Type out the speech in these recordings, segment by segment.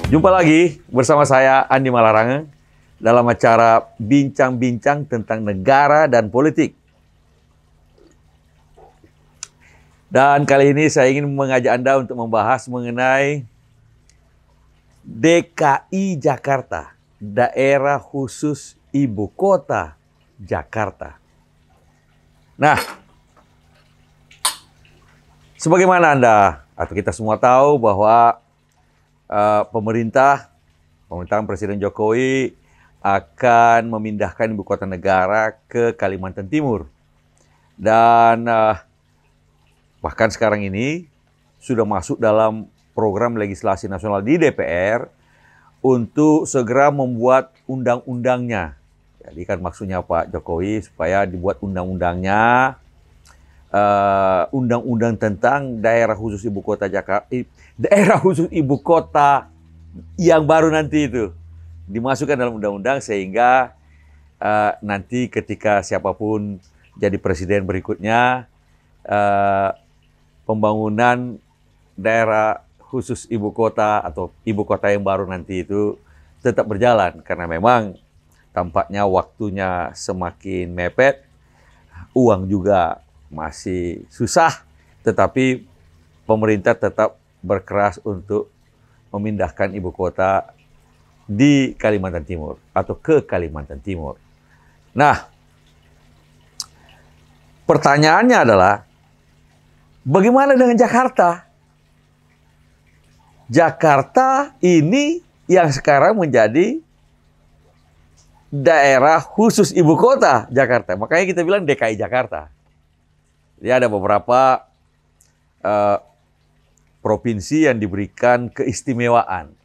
Jumpa lagi bersama saya Andi Malarange dalam acara bincang-bincang tentang negara dan politik. Dan kali ini saya ingin mengajak Anda untuk membahas mengenai DKI Jakarta, Daerah Khusus Ibu Kota Jakarta. Nah, sebagaimana Anda atau kita semua tahu bahwa pemerintahan Presiden Jokowi akan memindahkan ibu kota negara ke Kalimantan Timur. Dan bahkan sekarang ini sudah masuk dalam program legislasi nasional di DPR untuk segera membuat undang-undangnya. Jadi kan maksudnya Pak Jokowi supaya dibuat undang-undangnya, undang-undang tentang daerah khusus ibu kota Jakarta, daerah khusus ibu kota yang baru nanti itu dimasukkan dalam undang-undang sehingga nanti ketika siapapun jadi presiden berikutnya, pembangunan daerah khusus ibu kota atau ibu kota yang baru nanti itu tetap berjalan karena memang tampaknya waktunya semakin mepet, uang juga masih susah, tetapi pemerintah tetap berkeras untuk memindahkan ibu kota di Kalimantan Timur atau ke Kalimantan Timur. Nah, pertanyaannya adalah bagaimana dengan Jakarta? Jakarta ini yang sekarang menjadi daerah khusus ibu kota Jakarta. Makanya kita bilang DKI Jakarta. Jadi ada beberapa provinsi yang diberikan keistimewaan.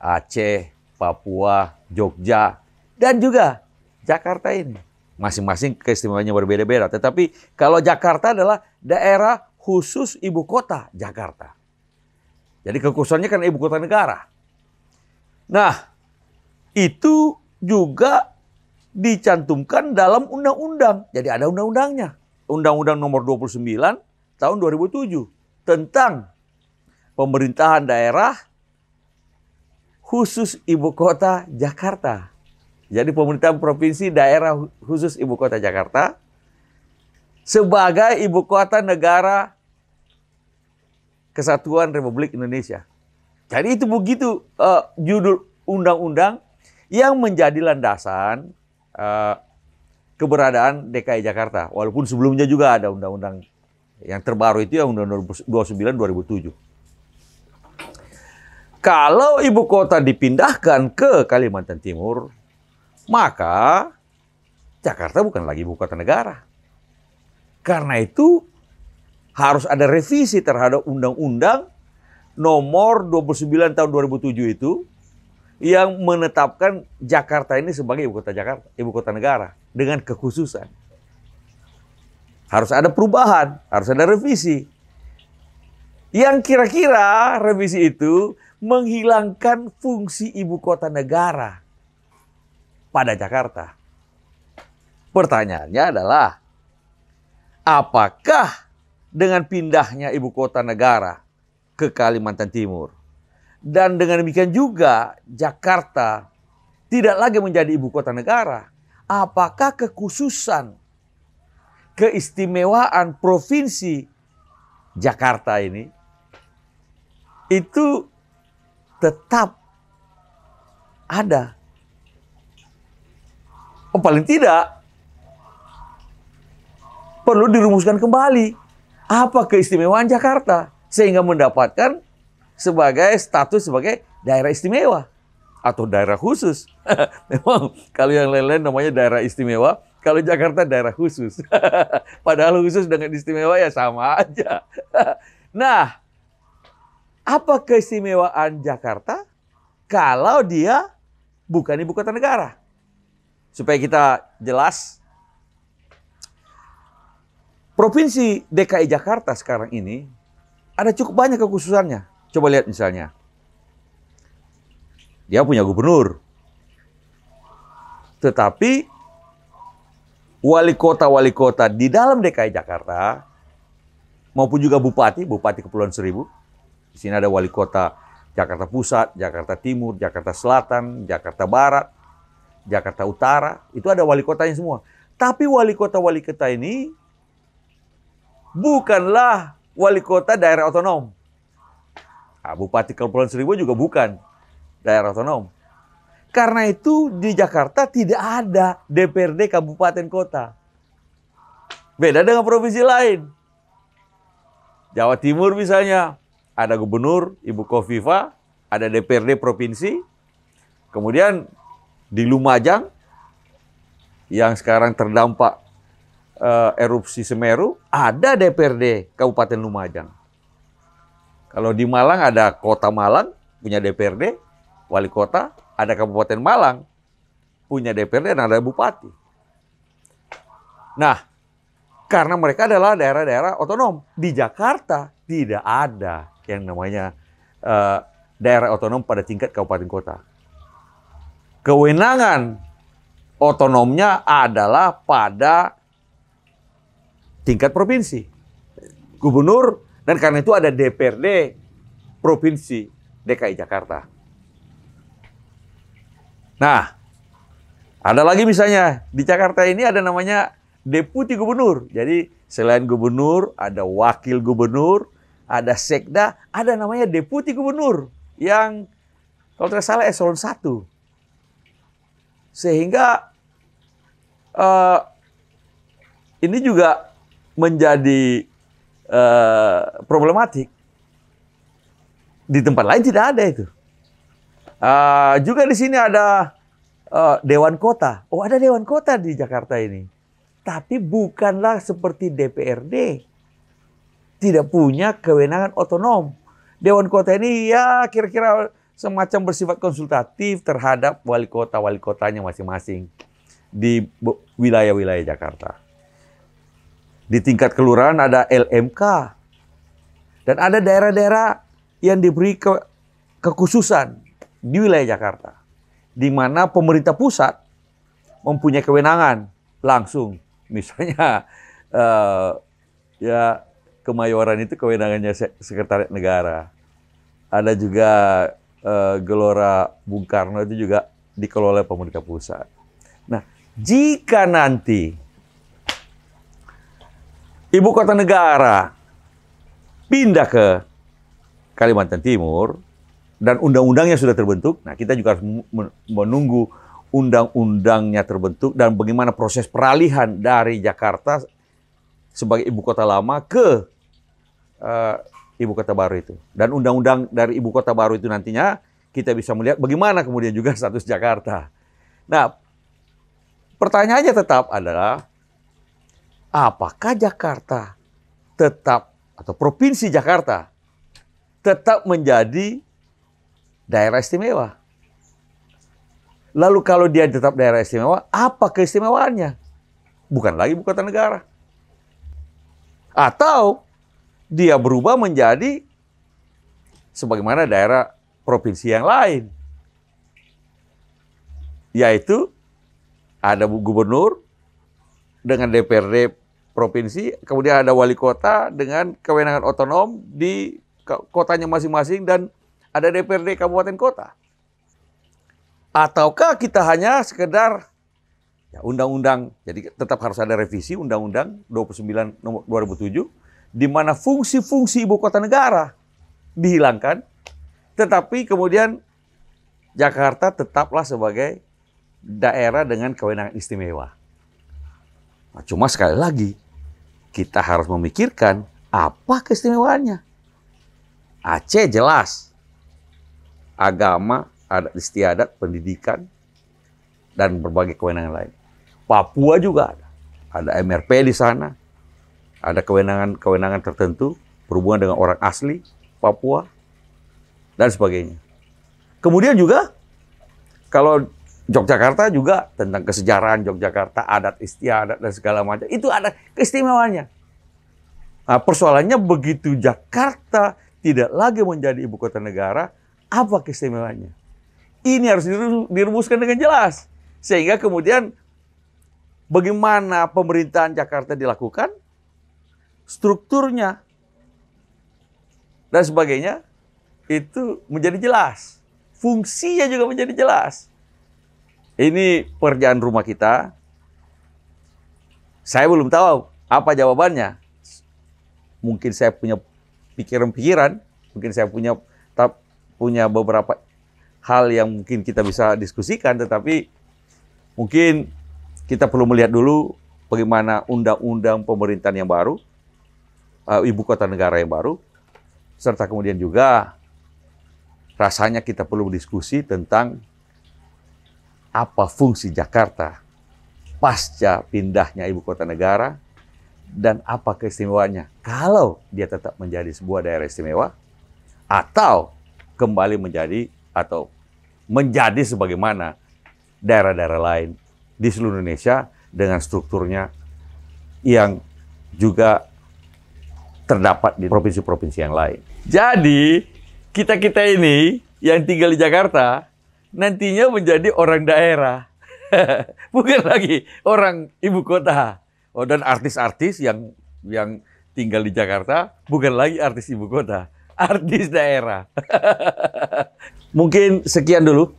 Aceh, Papua, Jogja, dan juga Jakarta ini. Masing-masing keistimewaannya berbeda-beda. Tetapi kalau Jakarta adalah daerah khusus ibu kota Jakarta. Jadi kekhususannya kan ibu kota negara. Nah, itu juga dicantumkan dalam undang-undang. Jadi ada undang-undangnya. Undang-Undang nomor 29 tahun 2007 tentang pemerintahan daerah khusus ibu kota Jakarta. Jadi pemerintahan provinsi daerah khusus ibu kota Jakarta sebagai ibu kota negara Kesatuan Republik Indonesia. Jadi itu begitu judul undang-undang yang menjadi landasan keberadaan DKI Jakarta. Walaupun sebelumnya juga ada undang-undang yang terbaru itu yang Undang-Undang 29 2007. Kalau ibu kota dipindahkan ke Kalimantan Timur, maka Jakarta bukan lagi ibu kota negara. Karena itu harus ada revisi terhadap Undang-Undang nomor 29 tahun 2007 itu yang menetapkan Jakarta ini sebagai ibu kota Jakarta, ibu kota negara dengan kekhususan. Harus ada perubahan, harus ada revisi. Yang kira-kira revisi itu menghilangkan fungsi ibu kota negara pada Jakarta. Pertanyaannya adalah, apakah dengan pindahnya ibu kota negara ke Kalimantan Timur dan dengan demikian juga Jakarta tidak lagi menjadi ibu kota negara, apakah kekhususan, keistimewaan provinsi Jakarta ini itu tetap ada? Paling tidak perlu dirumuskan kembali apa keistimewaan Jakarta sehingga mendapatkan sebagai status sebagai daerah istimewa atau daerah khusus. Memang kalau yang lain-lain namanya daerah istimewa, kalau Jakarta daerah khusus. Padahal khusus dengan istimewa ya sama aja. Nah, apa keistimewaan Jakarta kalau dia bukan ibu kota negara? Supaya kita jelas, Provinsi DKI Jakarta sekarang ini ada cukup banyak kekhususannya. Coba lihat misalnya, dia punya gubernur, tetapi wali kota di dalam DKI Jakarta maupun juga bupati Kepulauan Seribu. Di sini ada wali kota Jakarta Pusat, Jakarta Timur, Jakarta Selatan, Jakarta Barat, Jakarta Utara, itu ada wali kotanya semua. Tapi wali kota ini bukanlah wali kota daerah otonom. Nah, Bupati Kepulauan Seribu juga bukan daerah otonom. Karena itu di Jakarta tidak ada DPRD kabupaten kota. Beda dengan provinsi lain. Jawa Timur misalnya, ada gubernur, Ibu Kofifa, ada DPRD provinsi. Kemudian di Lumajang, yang sekarang terdampak erupsi Semeru, ada DPRD Kabupaten Lumajang. Kalau di Malang ada Kota Malang, punya DPRD, wali kota, ada Kabupaten Malang, punya DPRD dan ada bupati. Nah, karena mereka adalah daerah-daerah otonom. Di Jakarta tidak ada yang namanya daerah otonom pada tingkat kabupaten kota. Kewenangan otonomnya adalah pada tingkat provinsi. Gubernur, dan karena itu ada DPRD Provinsi DKI Jakarta. Nah, ada lagi misalnya, di Jakarta ini ada namanya Deputi Gubernur. Jadi selain gubernur, ada wakil gubernur, ada sekda, ada namanya Deputi Gubernur. Yang kalau tidak salah eselon 1. Sehingga ini juga menjadi problematik. Di tempat lain tidak ada itu. Juga di sini ada Dewan Kota. Oh, ada Dewan Kota di Jakarta ini. Tapi bukanlah seperti DPRD. Tidak punya kewenangan otonom. Dewan Kota ini ya kira-kira semacam bersifat konsultatif terhadap wali kotanya masing-masing di wilayah-wilayah Jakarta. Di tingkat kelurahan ada LMK. Dan ada daerah-daerah yang diberi kekhususan di wilayah Jakarta, di mana pemerintah pusat mempunyai kewenangan langsung. Misalnya, ya Kemayoran itu kewenangannya Sekretariat Negara. Ada juga Gelora Bung Karno itu juga dikelola oleh pemerintah pusat. Nah, jika nanti ibu kota negara pindah ke Kalimantan Timur, dan undang-undangnya sudah terbentuk, nah kita juga harus menunggu undang-undangnya terbentuk dan bagaimana proses peralihan dari Jakarta sebagai ibu kota lama ke ibu kota baru itu. Dan undang-undang dari ibu kota baru itu nantinya kita bisa melihat bagaimana kemudian juga status Jakarta. Nah, pertanyaannya tetap adalah, apakah Jakarta tetap, atau Provinsi Jakarta tetap menjadi daerah istimewa? Lalu kalau dia tetap daerah istimewa, apa keistimewaannya? Bukan lagi ibu kota negara. Atau dia berubah menjadi sebagaimana daerah provinsi yang lain. Yaitu ada gubernur dengan DPRD provinsi, kemudian ada wali kota dengan kewenangan otonom di kotanya masing-masing, dan ada DPRD kabupaten kota. Ataukah kita hanya sekedar ya, undang-undang, jadi tetap harus ada revisi Undang-Undang 29 nomor 2007, di mana fungsi-fungsi ibu kota negara dihilangkan, tetapi kemudian Jakarta tetaplah sebagai daerah dengan kewenangan istimewa. Nah, cuma sekali lagi, kita harus memikirkan apa keistimewaannya. Aceh jelas, agama, adat istiadat, pendidikan, dan berbagai kewenangan lain. Papua juga ada MRP di sana, ada kewenangan tertentu berhubungan dengan orang asli Papua, dan sebagainya. Kemudian juga, kalau Yogyakarta juga tentang kesejarahan Yogyakarta, adat istiadat, dan segala macam, itu ada keistimewaannya. Nah, persoalannya begitu Jakarta tidak lagi menjadi ibu kota negara, apa keistimewaannya? Ini harus dirumuskan dengan jelas. Sehingga kemudian bagaimana pemerintahan Jakarta dilakukan, strukturnya, dan sebagainya, itu menjadi jelas. Fungsinya juga menjadi jelas. Ini pekerjaan rumah kita. Saya belum tahu apa jawabannya. Mungkin saya punya pikiran-pikiran, mungkin saya punya beberapa hal yang mungkin kita bisa diskusikan, tetapi mungkin kita perlu melihat dulu bagaimana undang-undang pemerintahan yang baru, ibu kota negara yang baru, serta kemudian juga rasanya kita perlu berdiskusi tentang apa fungsi Jakarta pasca pindahnya ibu kota negara dan apa keistimewaannya kalau dia tetap menjadi sebuah daerah istimewa atau kembali menjadi sebagaimana daerah-daerah lain di seluruh Indonesia dengan strukturnya yang juga terdapat di provinsi-provinsi yang lain. Jadi, kita-kita ini yang tinggal di Jakarta nantinya menjadi orang daerah. Bukan lagi orang ibu kota. Oh, dan artis-artis yang tinggal di Jakarta bukan lagi artis ibu kota, artis daerah. Mungkin sekian dulu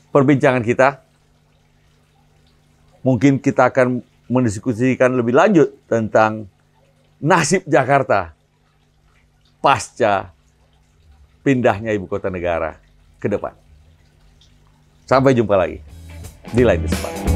perbincangan kita. Mungkin kita akan mendiskusikan lebih lanjut tentang nasib Jakarta pasca pindahnya ibu kota negara ke depan. Sampai jumpa lagi di lain kesempatan.